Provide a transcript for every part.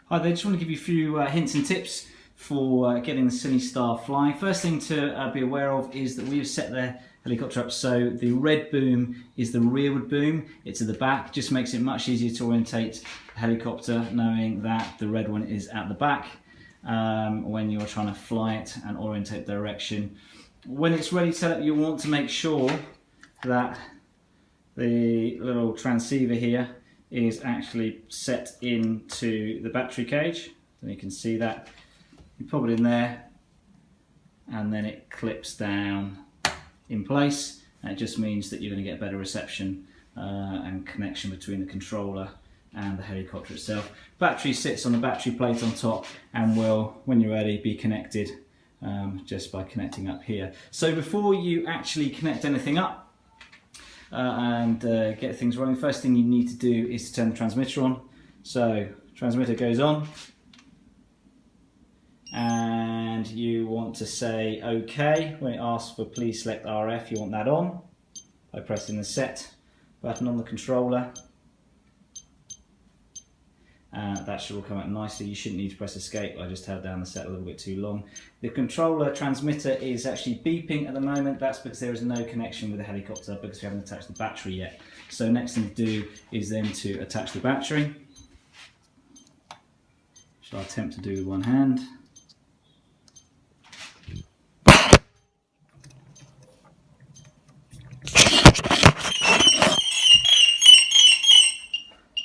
Hi there, just want to give you a few hints and tips for getting the Cinestar flying. First thing to be aware of is that we've set the helicopter up so the red boom is the rearward boom, it's at the back. Just makes it much easier to orientate the helicopter knowing that the red one is at the back when you're trying to fly it and orientate the direction. When it's ready set up, you want to make sure that the little transceiver here is actually set into the battery cage. And you can see that. You pop it in there and then it clips down in place, and it just means that you're going to get better reception and connection between the controller and the helicopter itself. Battery sits on the battery plate on top and will, when you're ready, be connected just by connecting up here. So before you actually connect anything up and get things running, first thing you need to do is to turn the transmitter on. So transmitter goes on and you want to say OK. When it asks for please select RF, you want that on by pressing the set button on the controller. That should all come out nicely. You shouldn't need to press escape. I just held down the set a little bit too long. The controller transmitter is actually beeping at the moment. That's because there is no connection with the helicopter because we haven't attached the battery yet. So next thing to do is then to attach the battery, which I'll attempt to do with one hand.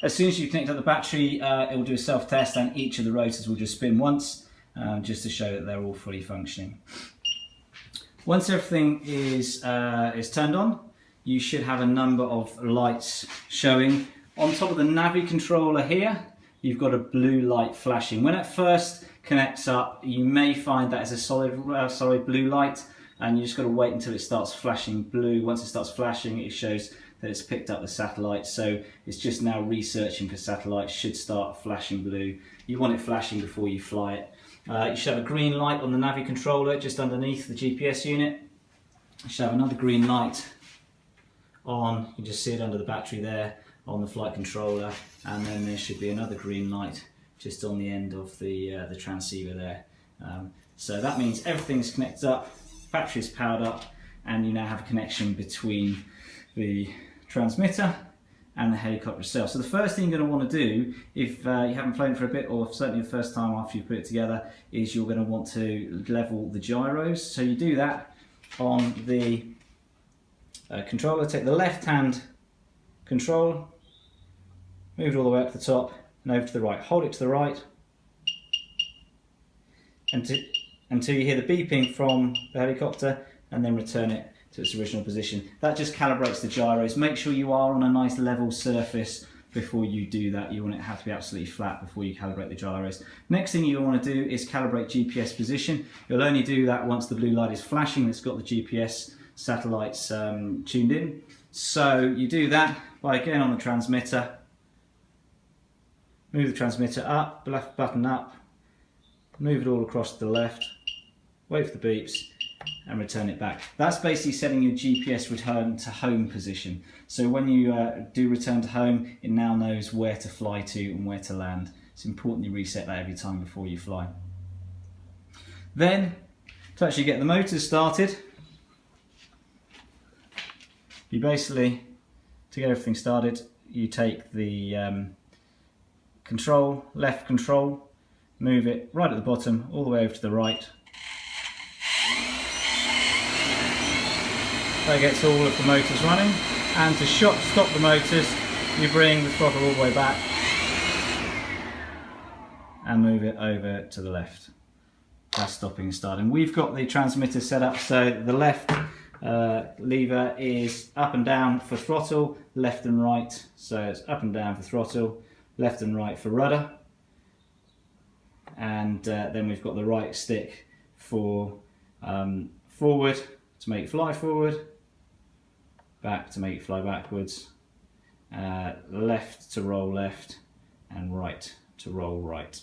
As soon as you connect up the battery, it will do a self-test and each of the rotors will just spin once, just to show that they're all fully functioning. Once everything is turned on, you should have a number of lights showing. On top of the Navi controller here, you've got a blue light flashing. When it first connects up, you may find that it's a solid blue light, and you just got to wait until it starts flashing blue. Once it starts flashing, it shows that it's picked up the satellite, so it's just now researching for satellites. Should start flashing blue. You want it flashing before you fly it. You should have a green light on the Navi controller just underneath the GPS unit. You should have another green light on, you can just see it under the battery there on the flight controller, and then there should be another green light just on the end of the transceiver there. So that means everything's connected up, battery's powered up, and you now have a connection between the transmitter and the helicopter itself. So the first thing you're going to want to do, if you haven't flown for a bit, or certainly the first time after you put it together, is you're going to want to level the gyros. So you do that on the controller. Take the left hand control, move it all the way up to the top and over to the right. Hold it to the right until you hear the beeping from the helicopter, and then return it to its original position. That just calibrates the gyros. Make sure you are on a nice level surface before you do that. You want it to have to be absolutely flat before you calibrate the gyros. Next thing you want to do is calibrate GPS position. You'll only do that once the blue light is flashing and it's got the GPS satellites tuned in. So you do that by getting on the transmitter, move the transmitter up, left button up, move it all across to the left, wait for the beeps, and return it back. That's basically setting your GPS return to home position. So when you do return to home, it now knows where to fly to and where to land. It's important you reset that every time before you fly. Then, to actually get the motors started, you basically, to get everything started, you take the left control, move it right at the bottom, all the way over to the right. That gets all of the motors running, and to stop the motors, you bring the throttle all the way back and move it over to the left. That's stopping and starting. We've got the transmitter set up so the left lever is up and down for throttle, left and right. So it's up and down for throttle, left and right for rudder, and then we've got the right stick for forward to make it fly forward, back to make it fly backwards, left to roll left, and right to roll right.